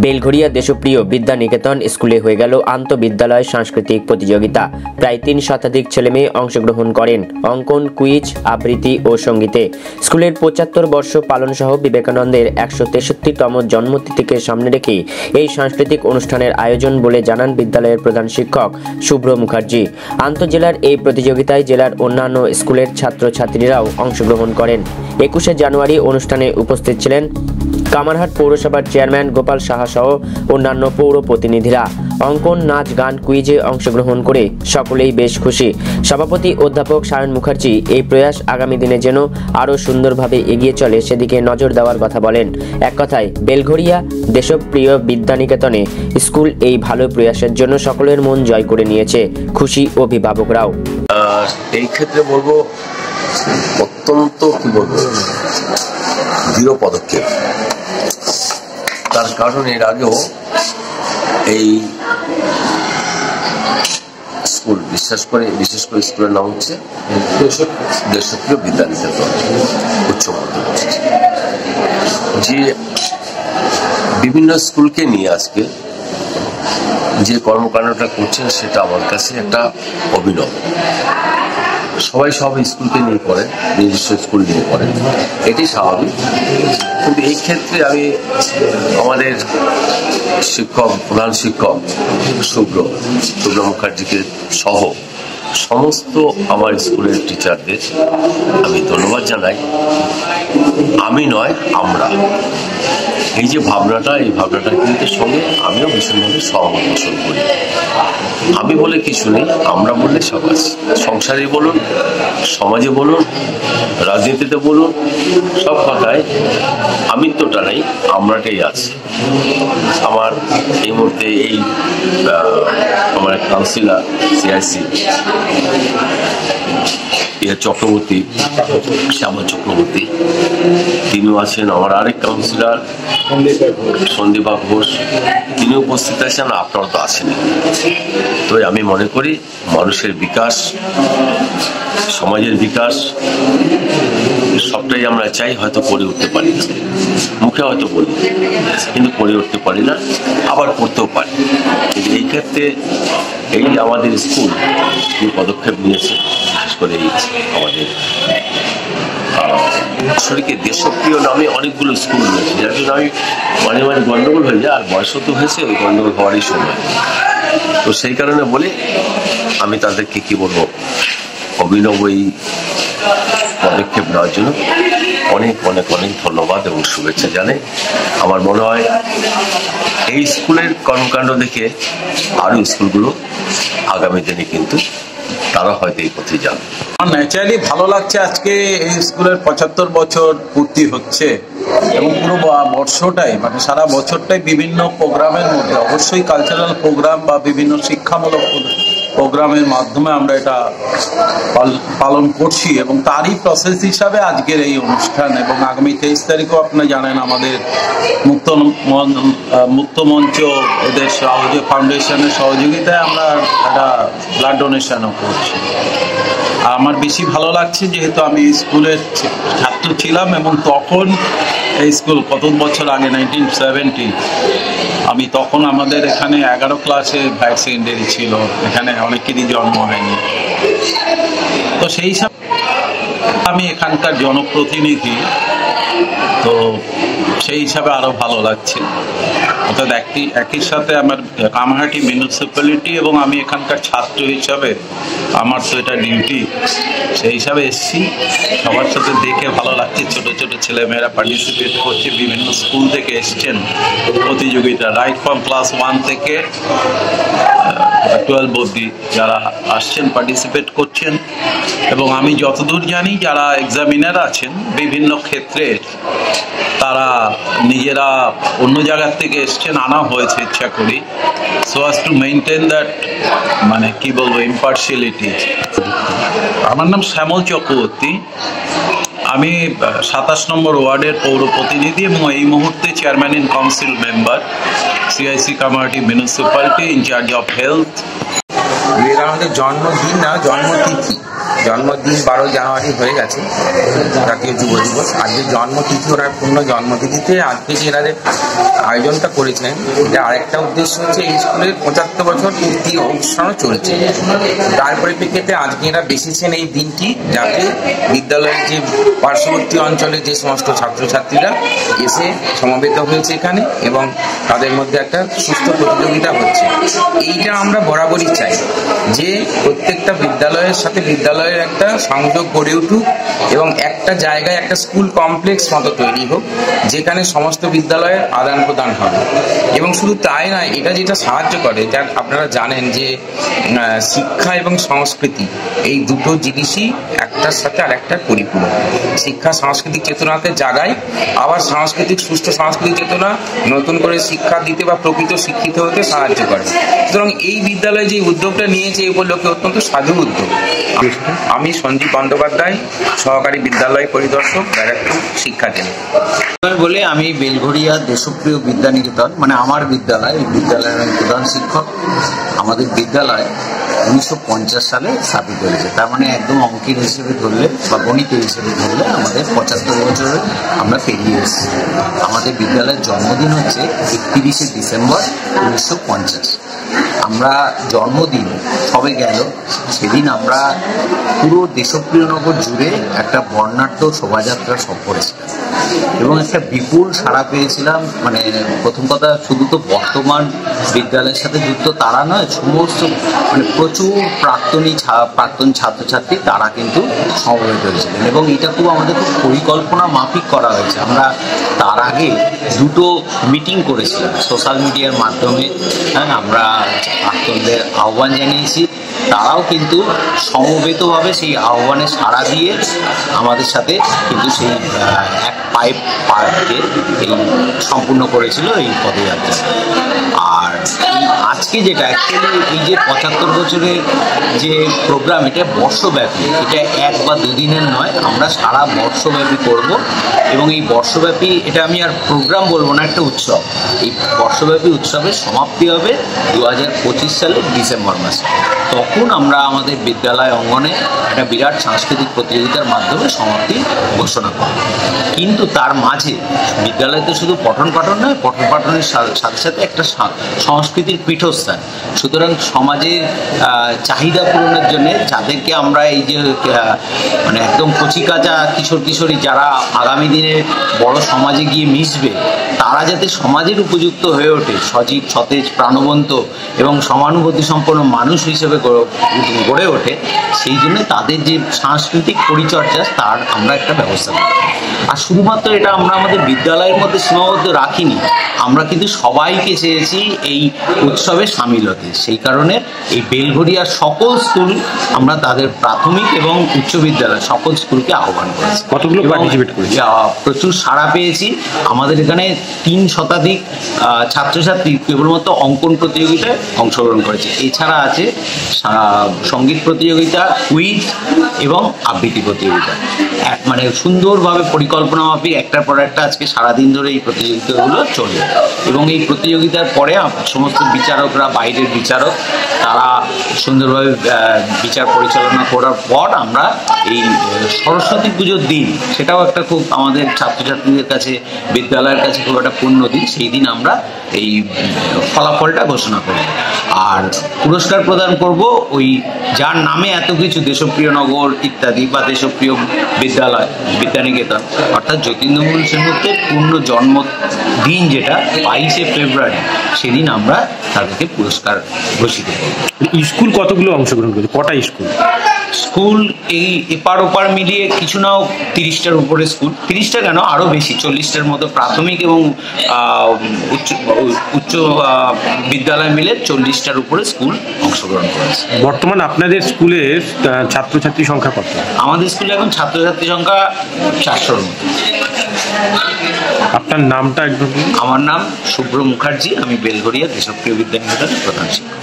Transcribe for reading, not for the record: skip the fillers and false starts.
বেলঘরিয়া দেশপ্রিয় বিদ্যা নিকেতন স্কুলে হয়ে গেল আন্তঃবিদ্যালয় সাংস্কৃতিক প্রতিযোগিতা। প্রায় 3 শতাধিক ছেলেমেয়ে অংশগ্রহণ করেন অঙ্কন, কুইজ, আবৃত্তি ও সঙ্গীতে। স্কুলের 75 বর্ষ পালন সহ বিবেকানন্দের 163তম জন্মতিথিকে সামনে রেখে এই সাংস্কৃতিক অনুষ্ঠানের আয়োজন বলে জানান বিদ্যালয়ের প্রধান শিক্ষক শুভ্র মুখার্জি। আন্তঃজেলার এই প্রতিযোগিতায় জেলার অন্যান্য স্কুলের ছাত্রছাত্রীরাও অংশগ্রহণ করেন। 21শে জানুয়ারি অনুষ্ঠানে উপস্থিত ছিলেন কামারহাট পৌরসভার চেয়ারম্যান গোপাল সাহা সহ অন্যান্য পৌর প্রতিনিধিরা। অঙ্কন, নাচ, গান, কুইজে অংশগ্রহণ করে সকলেই বেশ খুশি। সভাপতি অধ্যাপক সায়ন মুখার্জি এই প্রয়াস আগামী দিনে যেন আরও সুন্দরভাবে এগিয়ে চলে সেদিকে নজর দেওয়ার কথা বলেন। এক কথায় বেলঘরিয়া দেশপ্রিয় বিদ্যানিকেতনে স্কুল এই ভালো প্রয়াসের জন্য সকলের মন জয় করে নিয়েছে। খুশি অভিভাবকরাও। এই ক্ষেত্রে বলবো অত্যন্ত দৃঢ় পদক্ষেপ। তার কারণ এর আগেও এই স্কুল বিশেষ করে স্কুলের নাম হচ্ছে দেশপ্রিয় বিদ্যানিকেতন উচ্চ মাধ্যমিক, যে বিভিন্ন স্কুলকে নিয়ে আজকে যে কর্মকাণ্ডটা করছেন সেটা আমার কাছে একটা অভিনব। সবাই সব স্কুলকে নিয়ে পড়েন, নিজস্ব স্কুল নিয়ে পড়েন, এটি স্বাভাবিক। কিন্তু এই ক্ষেত্রে আমি আমাদের প্রধান শিক্ষক শুভ্র মুখার্জিকে সহ সমস্ত আমার স্কুলের টিচারদের আমি ধন্যবাদ জানাই। আমি নয়, আমরা এই যে ভাবনাটা, এই ভাবনাটার কিন্তু সঙ্গে আমিও ভীষণভাবে সহমত পোষণ করি। আমি বলে কিছু নেই, আমরা বললে সব আছে। সংসারে বলুন, সমাজে বলুন, রাজনীতিতে বলুন, সব কথায় আমিত্বটা নেই, আমরাটাই আছে। আমার এই মুহূর্তে আমার কাউন্সিলর সিআইসি চক্রবর্তী, শ্যামল চক্রবর্তী, তিনিও আছেন। আমার আরেক কাউন্সিলর সন্দীপা ঘোষ, তিনি উপস্থিত আছেন। আপনারা তো আসেনি। তো আমি মনে করি মানুষের বিকাশ, সমাজের বিকাশ সবটাই আমরা চাই। হয়তো করে উঠতে পারি না, মুখে হয়তো বলি, কিন্তু করে উঠতে পারি না, আবার করতেও পারি। কিন্তু এই ক্ষেত্রে এই যে আমাদের স্কুল যে পদক্ষেপ নিয়েছে, বিশেষ করে এই আমাদের শরীরকে দেশপ্রিয় নামে অনেকগুলো স্কুল রয়েছে, যার জন্য আমি মাঝে মাঝে গন্ডগোল হয়ে যায়। আর বয়সও তো হয়েছে, ওই গন্ডগোল হওয়ারই সময়। তো সেই কারণে বলে আমি তাদেরকে কি বলবো, অভিনব এই পদক্ষেপ নেওয়ার জন্য অনেক অনেক অনেক ধন্যবাদ এবং শুভেচ্ছা জানাই। আমার মনে হয় এই স্কুলের কর্মকাণ্ড দেখে আরো স্কুলগুলো আগামী দিনে কিন্তু তারা হয়তো এই পথে যাবে। আমার ন্যাচারালি ভালো লাগছে। আজকে এই স্কুলের 75 বছর পূর্তি হচ্ছে এবং পুরো বর্ষটাই, মানে সারা বছরটাই বিভিন্ন প্রোগ্রামের মধ্যে, অবশ্যই কালচারাল প্রোগ্রাম বা বিভিন্ন শিক্ষামূলক প্রোগ্রামের মাধ্যমে আমরা এটা পালন করছি এবং তারই প্রসেস হিসাবে আজকের এই অনুষ্ঠান। এবং আগামী 23 তারিখও আপনারা জানেন আমাদের মুক্ত মঞ্চ এদের ফাউন্ডেশনের সহযোগিতায় আমরা একটা ব্লাড ডোনেশনও করছি। আর আমার বেশি ভালো লাগছে যেহেতু আমি স্কুলের ছাত্র ছিলাম এবং তখন এই স্কুল কত বছর আগে 1970, আমি তখন আমাদের এখানে 11 ক্লাসে হায়ার সেকেন্ডারি ছিল, এখানে অনেকেরই জন্ম হয়নি। তো সেই হিসাবে আমি এখানকার জনপ্রতিনিধি, তো সেই হিসাবে আরো ভালো লাগছে। অর্থাৎ একই সাথে আমার কামারহাটি মিউনিসিপ্যালিটি এবং আমি এখানকার ছাত্র হিসাবে আমার তো এটা ডিউটি, সেই হিসাবে এসছি। সবার সাথে দেখে ভালো লাগছে। ছোট ছোট ছেলেমেয়েরা পার্টিসিপেট করছে, বিভিন্ন স্কুল থেকে এসছেন প্রতিযোগিতা, রাইট ফ্রম ক্লাস 1 থেকে 12 অবধি যারা আসছেন পার্টিসিপেট করছেন। এবং আমি যতদূর জানি যারা এক্সামিনার আছেন বিভিন্ন ক্ষেত্রে, তারা নিজেরা অন্য জায়গার থেকে এসছেন, আনা হয়েছে ইচ্ছা করি, so as to maintain that, মানে কি বলবো, ইম্পার্শিয়ালিটি। আমার নাম শ্যামল চক্রবর্তী, আমি 27 নম্বর ওয়ার্ডের পৌর প্রতিনিধি এবং এই মুহূর্তে chairman in council member, CIC Kamarhati municipality, in charge of health. এটা আমাদের জন্মদিন না, জন্মতিথি। জন্মদিন 12 জানুয়ারি হয়ে গেছে, জাতীয় যুব দিবস। আজকে জন্মতিথি, ওনার পূর্ণ জন্মতিথিতে আজকে যে এনাদের আয়োজনটা করেছেন, এটা আরেকটা উদ্দেশ্য হচ্ছে এই স্কুলের 75 বছর পূর্তি অনুষ্ঠানও চলছে। তার পরিপ্রেক্ষিতে আজকে এরা বেছেছেন এই দিনটি, যাতে বিদ্যালয়ের যে পার্শ্ববর্তী অঞ্চলে যে সমস্ত ছাত্রছাত্রীরা এসে সমবেত হয়েছে এখানে এবং তাদের মধ্যে একটা সুস্থ প্রতিযোগিতা হচ্ছে। এইটা আমরা বরাবরই চাই যে প্রত্যেকটা বিদ্যালয়ের সাথে বিদ্যালয়ের একটা সংযোগ গড়ে উঠুক এবং একটা জায়গায় একটা স্কুল কমপ্লেক্স মতো তৈরি হোক, যেখানে সমস্ত বিদ্যালয়ের আদান প্রদান হবে। এবং শুধু তাই নয়, এটা যেটা সাহায্য করে, যা আপনারা জানেন যে শিক্ষা এবং সংস্কৃতি এই দুটো জিনিসই একটার সাথে আরেকটার পরিপূর্ণ। শিক্ষা সাংস্কৃতিক চেতনাকে জাগায়, আবার সুস্থ সাংস্কৃতিক চেতনা নতুন করে শিক্ষা দিতে বা প্রকৃত শিক্ষিত হতে সাহায্য করে। সুতরাং এই বিদ্যালয়ে যে উদ্যোগটা নিয়েছে এই উপলক্ষে অত্যন্ত সাধু উদ্যোগ। আমি সঞ্জীব বন্দ্যোপাধ্যায়, সহকারী বিদ্যালয় পরিদর্শক, ব্যারাকপুর শিক্ষা কেন্দ্র। বলে আমি বেলঘড়িয়া দেশপ্রিয় বিদ্যানিকেতন, মানে আমার বিদ্যালয়, এই বিদ্যালয়ের আমি প্রধান শিক্ষক। আমাদের বিদ্যালয় 1950 সালে স্থাপিত হয়েছে। তার মানে একদম অঙ্কের হিসেবে ধরলে বা গণিতের হিসেবে ধরলে আমাদের 75 বছরে আমরা পেরিয়ে এসেছি। আমাদের বিদ্যালয়ের জন্মদিন হচ্ছে 31শে ডিসেম্বর 1950। আমরা জন্মদিন সবে গেল, সেদিন আমরা পুরো দেশপ্রিয়নগর জুড়ে একটা বর্ণাঢ্য শোভাযাত্রা করেছিলাম এবং একটা বিপুল সাড়া পেয়েছিলাম। মানে প্রথম কথা, শুধু তো বর্তমান বিদ্যালয়ের সাথে যুক্ত তারা নয়, সমস্ত মানে প্রচুর প্রাক্তন ছাত্রছাত্রী তারা কিন্তু সমবেত হয়েছিলেন এবং এটা খুব আমাদের খুব পরিকল্পনা মাফিক করা হয়েছে। আমরা তার আগে দুটো মিটিং করেছিলাম সোশ্যাল মিডিয়ার মাধ্যমে। হ্যাঁ, আমরা প্রাক্তনদের আহ্বান জানিয়েছি, তারাও কিন্তু সমবেতভাবে সেই আহ্বানে সাড়া দিয়ে আমাদের সাথে কিন্তু সেই এক পাইপকে এই সম্পূর্ণ করেছিল এই পদযাত্রা। আর এই আজকে যেটা অ্যাকচুয়ালি এই যে 75 বছরের যে প্রোগ্রাম, এটা বর্ষব্যাপী, এটা 1 বা 2 দিনের নয়, আমরা সারা বর্ষব্যাপী করব এবং এই বর্ষব্যাপী, এটা আমি আর প্রোগ্রাম বলবো না, একটা উৎসব। এই বর্ষব্যাপী উৎসবের সমাপ্তি হবে 2025 সালের ডিসেম্বর মাসে। তখন আমরা আমাদের বিদ্যালয় অঙ্গনে একটা বিরাট সাংস্কৃতিক প্রতিযোগিতার মাধ্যমে সমাপ্তি ঘোষণা করব। কিন্তু তার মাঝে বিদ্যালয় তো শুধু পঠন পাঠন নয়, পঠন পাঠনের সাথে সাথে একটা সংস্কৃতির পীঠস্থান। সুতরাং সমাজের চাহিদা পূরণের জন্য যাদেরকে আমরা এই যে মানে একদম কচিকাঁচা কিশোরী যারা আগামী দিনে বড় সমাজে গিয়ে মিশবে, তারা যাতে সমাজের উপযুক্ত হয়ে ওঠে, সজীব, সতেজ, প্রাণবন্ত এবং সমানুভূতি সম্পন্ন মানুষ হিসেবে গড়ে ওঠে, সেই জন্য তাদের যে সাংস্কৃতিক পরিচর্যা তার আমরা একটা ব্যবস্থা করি। আর শুধুমাত্র এটা আমরা আমাদের বিদ্যালয়ের মধ্যে সীমাবদ্ধ রাখিনি, আমরা কিন্তু সবাইকে চেয়েছি এই উৎসবে সামিল হতে। সেই কারণে এই বেলঘড়িয়ার সকল স্কুল, আমরা তাদের প্রাথমিক এবং উচ্চ বিদ্যালয় সকল স্কুলকে আহ্বান করেছি। কতগুলো পার্টিসিপেট করেছি? প্রচুর সাড়া পেয়েছি। আমাদের এখানে 3 শতাধিক ছাত্রছাত্রী কেবলমাত্র অঙ্কন প্রতিযোগিতায় অংশগ্রহণ করেছে। এছাড়া আছে সঙ্গীত প্রতিযোগিতা, কুইজ এবং আবৃত্তি প্রতিযোগিতা। মানে সুন্দরভাবে পরিকল্পনা মাফিক একটার পর একটা আজকে সারাদিন ধরে এই প্রতিযোগিতাগুলো চলবে এবং এই প্রতিযোগিতার পরে সমস্ত বিচারকরা, বাইরের বিচারক, তারা সুন্দরভাবে বিচার পরিচালনা করার পর আমরা এই সরস্বতী পুজোর দিন, সেটাও একটা খুব আমাদের ছাত্রছাত্রীদের কাছে, বিদ্যালয়ের কাছে খুব একটা পূর্ণ দিন, সেই দিন আমরা এই ফলাফলটা ঘোষণা করব। আর পুরস্কার প্রদান করব ওই যার নামে এত কিছু, দেশপ্রিয় নগর ইত্যাদি বা দেশপ্রিয় বিদ্যালয় বিদ্যানিকেতন, অর্থাৎ যতীন্দ্রমোহন সেনগুপ্তের পূর্ণ জন্মদিন যেটা 22শে ফেব্রুয়ারি, সেদিন আমরা তাদেরকে পুরস্কার ঘোষিত করব। স্কুল কতগুলো অংশগ্রহণ করেছে? কটা স্কুল? এই এপার ওপার মিলিয়ে কিছু নাও 30টার উপরে স্কুল, 30টা কেন আরো বেশি, 40টার মতো প্রাথমিক এবং উচ্চ বিদ্যালয় মিলে 40টার উপরে স্কুল অংশগ্রহণ করেছে। বর্তমান আপনাদের স্কুলের ছাত্রছাত্রী সংখ্যা কত? আমাদের স্কুলে এখন ছাত্রছাত্রী সংখ্যা 400-র মতো। আপনার নামটা একদম? আমার নাম শুভ্র মুখার্জি, আমি বেলঘড়িয়া দেশপ্রিয় বিদ্যানিকেতনের প্রধান শিক্ষক।